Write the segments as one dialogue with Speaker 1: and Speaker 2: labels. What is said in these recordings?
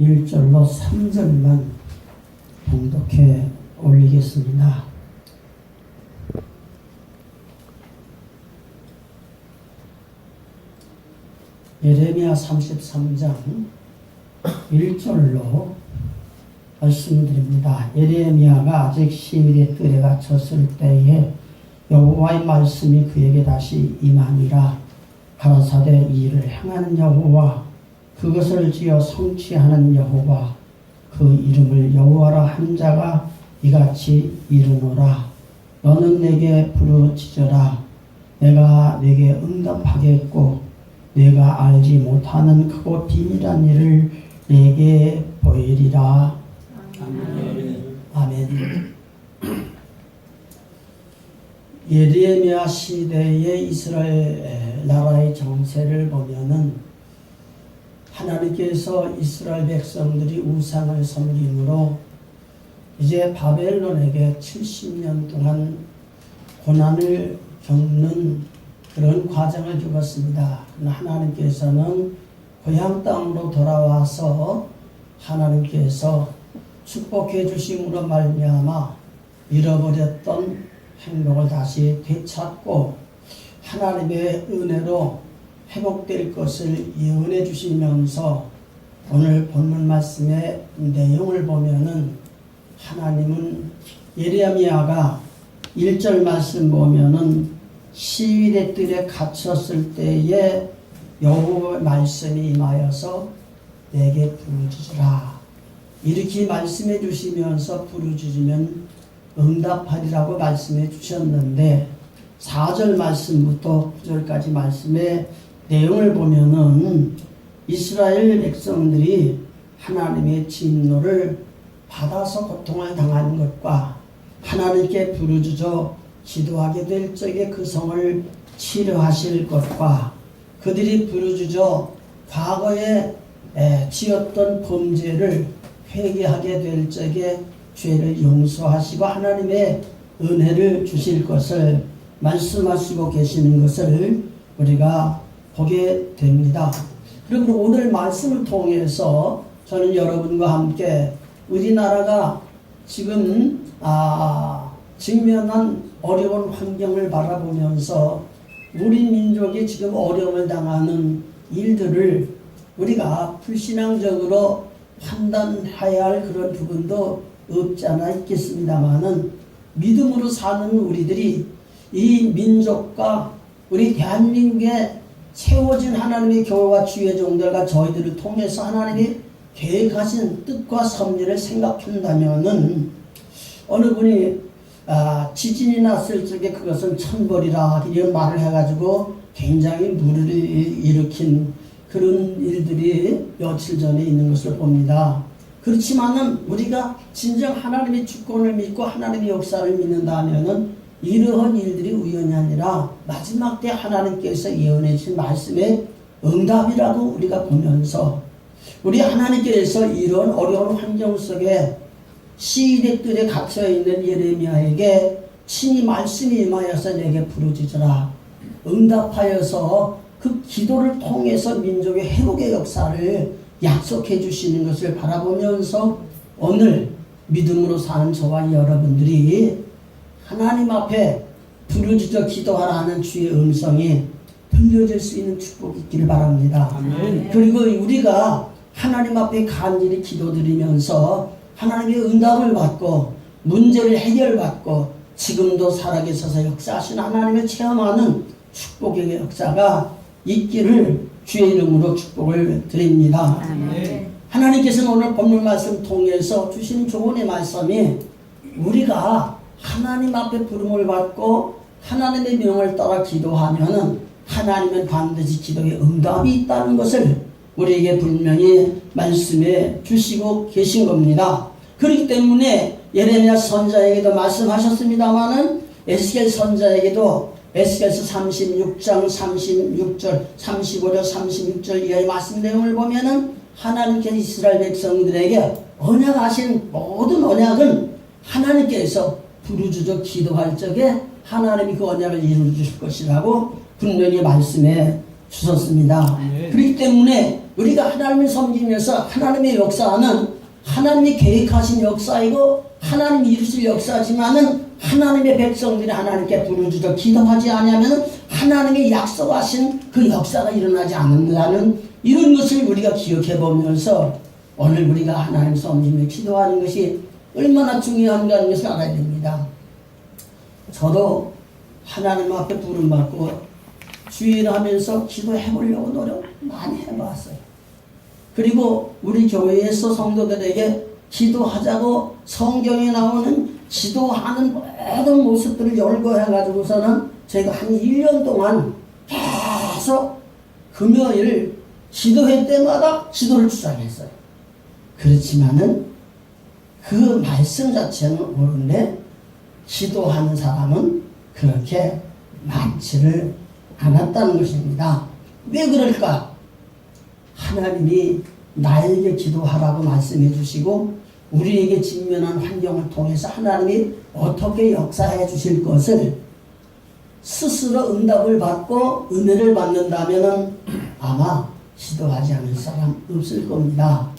Speaker 1: 1절로 3절만 봉독해 올리겠습니다. 예레미야 33장 1절로 말씀드립니다. 예레미야가 아직 시밀의 뜰에 갇혔을 때에 여호와의 말씀이 그에게 다시 임하니라. 가라사대 이 일을 행하는 여호와, 그것을 지어 성취하는 여호와, 그 이름을 여호와라 한 자가 이같이 이르노라. 너는 내게 부르짖어라. 내가 내게 응답하겠고 내가 알지 못하는 크고 비밀한 일을 내게 보이리라. 아멘. 아멘. 예레미야 시대의 이스라엘 나라의 정세를 보면은 하나님께서 이스라엘 백성들이 우상을 섬김으로 이제 바벨론에게 70년 동안 고난을 겪는 그런 과정을 겪었습니다. 하나님께서는 고향 땅으로 돌아와서 하나님께서 축복해 주심으로 말미암아 잃어버렸던 행복을 다시 되찾고 하나님의 은혜로 회복될 것을 예언해 주시면서 오늘 본문 말씀의 내용을 보면은 하나님은 예레미야가 1절 말씀 보면은 시위대 뜰에 갇혔을 때에 여호와의 말씀이 임하여서 내게 부르짖으라. 이렇게 말씀해 주시면서 부르짖으면 응답하리라고 말씀해 주셨는데 4절 말씀부터 9절까지 말씀의 내용을 보면은 이스라엘 백성들이 하나님의 진노를 받아서 고통을 당하는 것과 하나님께 부르짖어 기도하게 될 적에 그 성을 치료하실 것과 그들이 부르짖어 과거에 지었던 범죄를 회개하게 될 적에 죄를 용서하시고 하나님의 은혜를 주실 것을 말씀하시고 계시는 것을 우리가 보게 됩니다. 그리고 오늘 말씀을 통해서 저는 여러분과 함께 우리나라가 지금 직면한 어려운 환경을 바라보면서 우리 민족이 지금 어려움을 당하는 일들을 우리가 불신앙적으로 판단해야 할 그런 부분도 없지 않아 있겠습니다만은 믿음으로 사는 우리들이 이 민족과 우리 대한민국에 세워진 하나님의 교회와 주의 종들과 저희들을 통해서 하나님이 계획하신 뜻과 섭리를 생각한다면은 어느 분이 지진이 났을 적에 그것은 천벌이라 이런 말을 해가지고 굉장히 물을 일으킨 그런 일들이 며칠 전에 있는 것을 봅니다. 그렇지만은 우리가 진정 하나님의 주권을 믿고 하나님의 역사를 믿는다면은 이러한 일들이 우연이 아니라 마지막 때 하나님께서 예언해 주신 말씀의 응답이라고 우리가 보면서 우리 하나님께서 이런 어려운 환경 속에 시위대 뜰에 갇혀있는 예레미야에게 친히 말씀이 임하여서 내게 부르짖으라. 응답하여서 그 기도를 통해서 민족의 회복의 역사를 약속해 주시는 것을 바라보면서 오늘 믿음으로 사는 저와 여러분들이 하나님 앞에 부르짖어 기도하라는 주의 음성이 들려질 수 있는 축복이 있기를 바랍니다. 아멘. 그리고 우리가 하나님 앞에 간절히 기도드리면서 하나님의 응답을 받고 문제를 해결받고 지금도 살아계셔서 역사하신 하나님을 체험하는 축복의 역사가 있기를 주의 이름으로 축복을 드립니다. 아멘. 하나님께서는 오늘 본문 말씀 통해서 주신 조언의 말씀이 우리가 하나님 앞에 부름을 받고 하나님의 명을 따라 기도하면은 하나님은 반드시 기도에 응답이 있다는 것을 우리에게 분명히 말씀해 주시고 계신 겁니다. 그렇기 때문에 예레미야 선자에게도 말씀하셨습니다마는 에스겔 선자에게도 에스겔서 36장 36절 35절 36절 이하의 말씀 내용을 보면은 하나님께서 이스라엘 백성들에게 언약하신 모든 언약은 하나님께서 부르짖어 기도할 적에 하나님이 그 언약을 이루어 주실 것이라고 분명히 말씀해 주셨습니다. 그렇기 때문에 우리가 하나님을 섬기면서 하나님의 역사는 하나님이 계획하신 역사이고 하나님이 이루실 역사지만은 하나님의 백성들이 하나님께 부르짖어 기도하지 않으면 하나님의 약속하신 그 역사가 일어나지 않는다는 이런 것을 우리가 기억해 보면서 오늘 우리가 하나님 섬기며 기도하는 것이 얼마나 중요한가 하는 것을 알아야 됩니다. 저도 하나님 앞에 부름받고 주의를 하면서 기도해 보려고 노력 많이 해봤어요. 그리고 우리 교회에서 성도들에게 기도하자고 성경에 나오는 기도하는 모든 모습들을 열거해가지고서는 제가 한 1년 동안 계속 금요일 기도회 때마다 기도를 주장했어요. 그렇지만은 그 말씀 자체는 옳은데 기도하는 사람은 그렇게 많지를 않았다는 것입니다. 왜 그럴까? 하나님이 나에게 기도하라고 말씀해 주시고 우리에게 직면한 환경을 통해서 하나님이 어떻게 역사해 주실 것을 스스로 응답을 받고 은혜를 받는다면 아마 기도하지 않을 사람 없을 겁니다.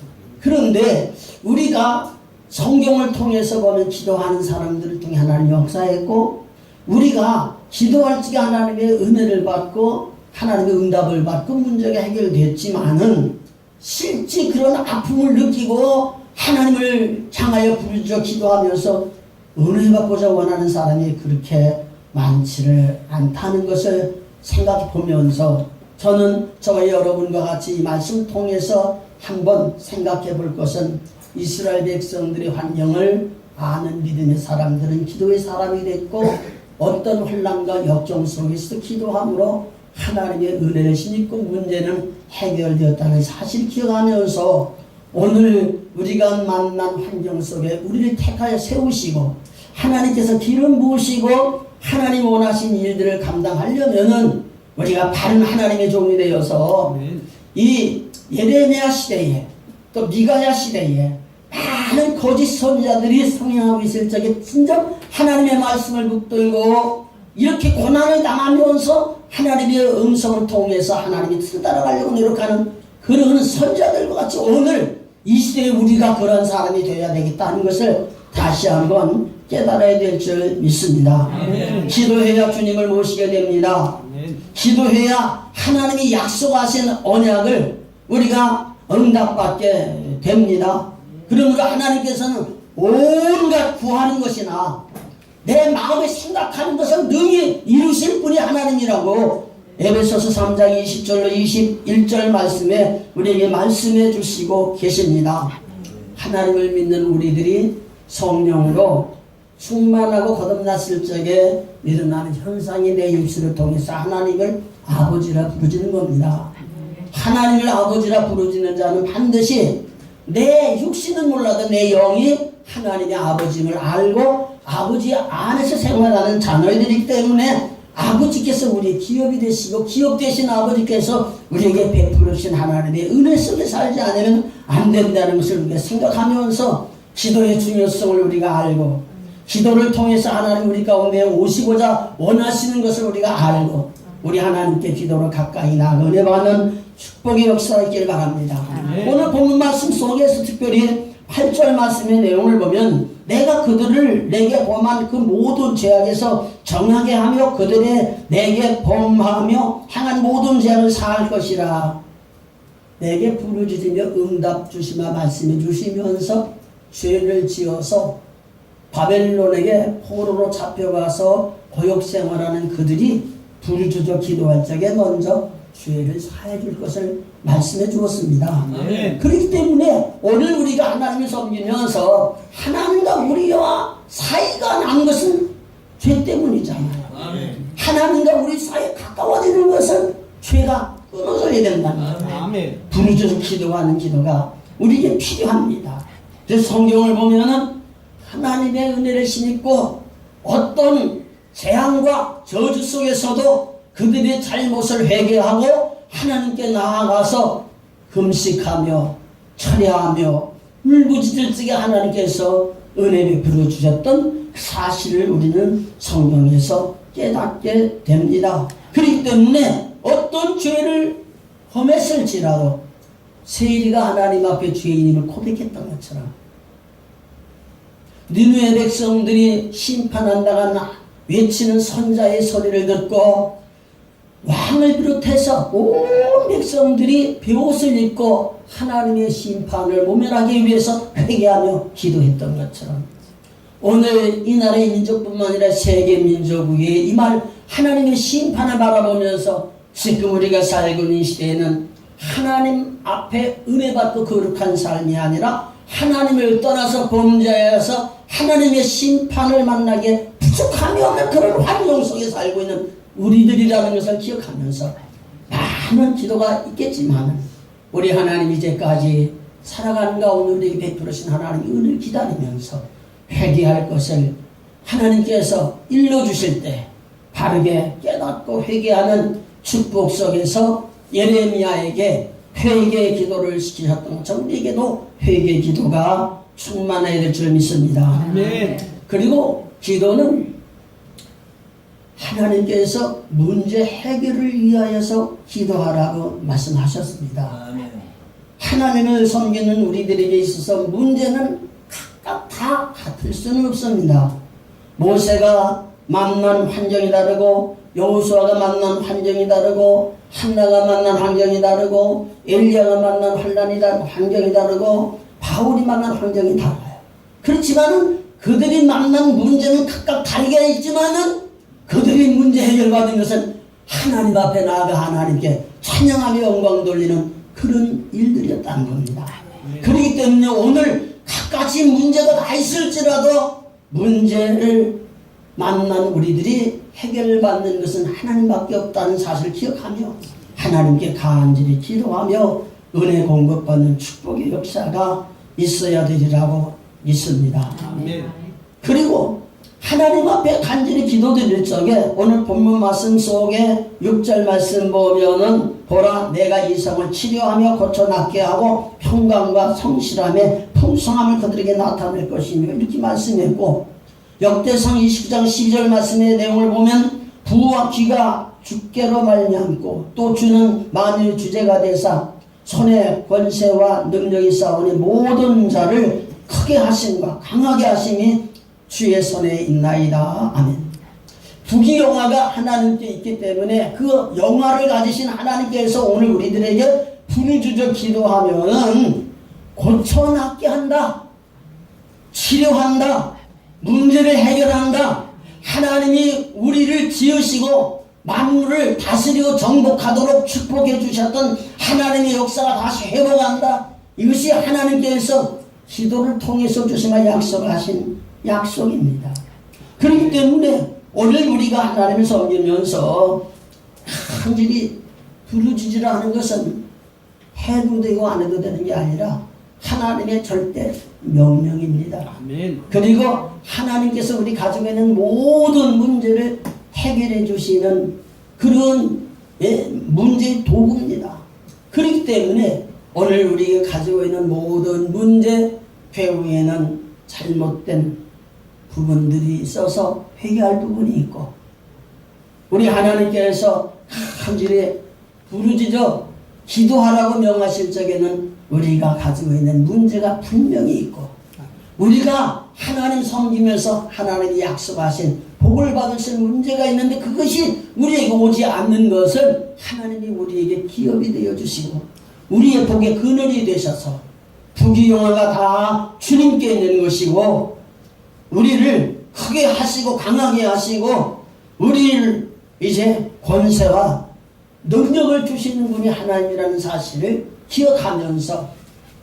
Speaker 1: 그런데 우리가 성경을 통해서 보면 기도하는 사람들을 통해 하나님이 역사했고 우리가 기도할 적에 하나님의 은혜를 받고 하나님의 응답을 받고 문제가 해결됐지만은 실제 그런 아픔을 느끼고 하나님을 향하여 부르짖어 기도하면서 은혜 받고자 원하는 사람이 그렇게 많지를 않다는 것을 생각해 보면서 저는 저와 여러분과 같이 이 말씀 통해서 한번 생각해 볼 것은 이스라엘 백성들의 환경을 아는 믿음의 사람들은 기도의 사람이 됐고 어떤 혼란과 역경 속에서 기도함으로 하나님의 은혜를 힘입고 문제는 해결되었다는 사실을 기억하면서 오늘 우리가 만난 환경 속에 우리를 택하여 세우시고 하나님께서 기름 부으시고 하나님 원하신 일들을 감당하려면은 우리가 바른 하나님의 종이 되어서 이 예레미야 시대에 또 미가야 시대에 많은 거짓 선지자들이 성행하고 있을 적에 진정 하나님의 말씀을 붙들고 이렇게 고난을 당하면서 하나님의 음성을 통해서 하나님의 뜻을 따라가려고 노력하는 그런 선지자들과 같이 오늘 이 시대에 우리가 그런 사람이 되어야 되겠다는 것을 다시 한번 깨달아야 될 줄 믿습니다. 기도해야 주님을 모시게 됩니다. 기도해야 하나님이 약속하신 언약을 우리가 응답받게 됩니다. 그러므로 하나님께서는 온갖 구하는 것이나 내 마음에 생각하는 것을 능히 이루실 분이 하나님이라고 에베소서 3장 20절로 21절 말씀에 우리에게 말씀해 주시고 계십니다. 하나님을 믿는 우리들이 성령으로 충만하고 거듭났을 적에 일어나는 현상이 내 입술을 통해서 하나님을 아버지라 부르짖는 겁니다. 하나님을 아버지라 부르짖는 자는 반드시 내 육신은 몰라도 내 영이 하나님의 아버지임을 알고 아버지 안에서 생활하는 자녀들이기 때문에 아버지께서 우리의 기업이 되시고 기업 되신 아버지께서 우리에게 베풀으신 하나님의 은혜 속에 살지 않으면 안 된다는 것을 우리가 생각하면서 기도의 중요성을 우리가 알고 기도를 통해서 하나님 우리 가운데 오시고자 원하시는 것을 우리가 알고 우리 하나님께 기도로 가까이 나아가 은혜 받는 축복의 역사가 있길 바랍니다. 오늘 본문 말씀 속에서 특별히 8절 말씀의 내용을 보면 내가 그들을 내게 범한 그 모든 죄악에서 정하게 하며 그들의 내게 범하며 향한 모든 죄악을 사할 것이라. 내게 부르짖으며 응답 주시마 말씀해 주시면서 죄를 지어서 바벨론에게 포로로 잡혀가서 고역생활하는 그들이 부르짖어 기도할 적에 먼저 죄를 사해 줄 것을 말씀해 주었습니다. 그렇기 때문에 오늘 우리가 하나님을 섬기면서 하나님과 우리와 사이가 난 것은 죄 때문이잖아요. 하나님과 우리 사이에 가까워지는 것은 죄가 끊어져야 된다는 거예요. 부르짖어 기도하는 기도가 우리에게 필요합니다. 그래서 성경을 보면은 하나님의 은혜를 힘입고 어떤 재앙과 저주 속에서도 그들의 잘못을 회개하고 하나님께 나아가서 금식하며 철야하며 울부짖을 적에 하나님께서 은혜 베풀어 주셨던 사실을 우리는 성경에서 깨닫게 됩니다. 그렇기 때문에 어떤 죄를 범했을지라도 세리가 하나님 앞에 죄인임을 고백했던 것처럼 니느웨 백성들이 심판한다가 외치는 선자의 소리를 듣고 왕을 비롯해서 온 백성들이 베옷을 입고 하나님의 심판을 모면하기 위해서 회개하며 기도했던 것처럼 오늘 이 나라의 민족뿐만 아니라 세계 민족 위에 이 말 하나님의 심판을 바라보면서 지금 우리가 살고 있는 시대에는 하나님 앞에 은혜 받고 거룩한 삶이 아니라 하나님을 떠나서 범죄해서 하나님의 심판을 만나게 부족함이 없는 그런 환경 속에 살고 있는 우리들이라는 것을 기억하면서 많은 기도가 있겠지만 우리 하나님 이제까지 살아가는 가운데 우리에게 베풀으신 하나님의 은혜를 기다리면서 회개할 것을 하나님께서 일러주실 때 바르게 깨닫고 회개하는 축복 속에서 예레미야에게 회개 기도를 시키셨던 것처럼 우리에게도 회개 기도가 충만해야 될 줄 믿습니다.
Speaker 2: 아멘.
Speaker 1: 그리고 기도는 하나님께서 문제 해결을 위하여서 기도하라고 말씀하셨습니다.
Speaker 2: 아멘.
Speaker 1: 하나님을 섬기는 우리들에게 있어서 문제는 각각 다 같을 수는 없습니다. 모세가 만난 환경이 다르고 여호수아가 만난 환경이 다르고 한나가 만난 환경이 다르고 엘리야가 만난 환경이 다르고 바울이 만난 환경이 달라요. 그렇지만은 그들이 만난 문제는 각각 다르게 있지만은 그들이 문제 해결받은 것은 하나님 앞에 나아가 하나님께 찬양하며 영광 돌리는 그런 일들이었다는 겁니다. 그렇기 때문에 오늘 각가지 문제가 다 있을지라도 문제를 만난 우리들이 해결을 받는 것은 하나님밖에 없다는 사실을 기억하며 하나님께 간절히 기도하며 은혜 공급받는 축복의 역사가 있어야 되리라고 믿습니다.
Speaker 2: 아멘.
Speaker 1: 그리고 하나님 앞에 간절히 기도드릴 적에 오늘 본문 말씀 속에 6절 말씀 보면은 보라 내가 이성을 치료하며 고쳐 낫게 하고 평강과 성실함에 풍성함을 그들에게 나타낼 것이며 이렇게 말씀했고 역대상 29장 12절 말씀의 내용을 보면 부와 귀가 주께로 말미암고 또 주는 만유의 주제가 되사 손에 권세와 능력이 싸우니 모든 자를 크게 하심과 강하게 하심이 주의 손에 있나이다. 아멘. 부귀영화가 하나님께 있기 때문에 그 영화를 가지신 하나님께서 오늘 우리들에게 부르짖어 기도하면은 고쳐 낫게 한다. 치료한다. 문제를 해결한다. 하나님이 우리를 지으시고 만물을 다스리고 정복하도록 축복해 주셨던 하나님의 역사가 다시 회복한다. 이것이 하나님께서 기도를 통해서 주시며 약속하신 약속입니다. 그렇기 때문에 오늘 우리가 하나님을 섬기면서 간절히 부르짖으라 하는 것은 해도 되고 안 해도 되는 게 아니라 하나님의 절대 명령입니다.
Speaker 2: 아멘.
Speaker 1: 그리고 하나님께서 우리 가지고 있는 모든 문제를 해결해 주시는 그런 문제의 도구입니다. 그렇기 때문에 오늘 우리가 가지고 있는 모든 문제 배후에는 잘못된 부분들이 있어서 회개할 부분이 있고 우리 하나님께서 간절히 부르짖어 기도하라고 명하실 적에는 우리가 가지고 있는 문제가 분명히 있고 우리가 하나님 섬기면서 하나님이 약속하신 복을 받으실 문제가 있는데 그것이 우리에게 오지 않는 것을 하나님이 우리에게 기업이 되어주시고 우리의 복의 그늘이 되셔서 부귀영화가 다 주님께 있는 것이고 우리를 크게 하시고 강하게 하시고 우리를 이제 권세와 능력을 주시는 분이 하나님이라는 사실을 기억하면서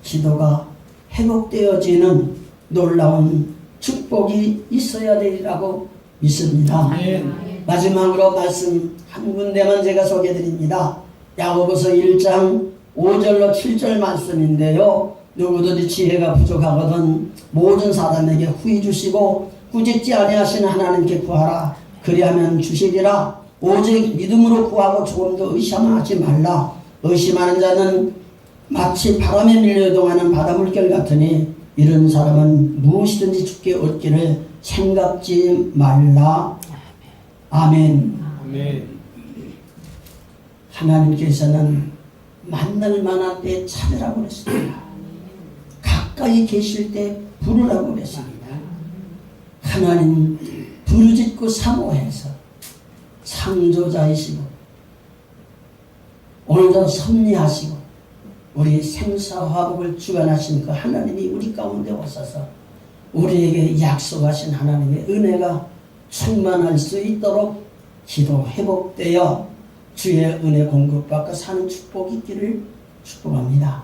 Speaker 1: 기도가 회복되어지는 놀라운 축복이 있어야 되리라고 믿습니다. 마지막으로 말씀 한 군데만 제가 소개해드립니다. 야고보서 1장 5절로 7절 말씀인데요. 누구든지 지혜가 부족하거든 모든 사람에게 후히 주시고 꾸짖지 아니하시는 하나님께 구하라. 그리하면 주시리라. 오직 믿음으로 구하고 조금도 의심하지 말라. 의심하는 자는 마치 바람에 밀려동하는 바닷물결 같으니 이런 사람은 무엇이든지 주께 얻기를 생각지 말라. 아멘.
Speaker 2: 아멘.
Speaker 1: 하나님께서는 만날 만한 때 찾으라고 그랬습니다. 가까이 계실 때 부르라고 그랬습니다. 하나님 부르짖고 사모해서 창조자이시고 오늘도 섭리하시고 우리 생사화복을 주관하신 그 하나님이 우리 가운데 오셔서 우리에게 약속하신 하나님의 은혜가 충만할 수 있도록 기도 회복되어 주의 은혜 공급받고 사는 축복이 있기를 축복합니다.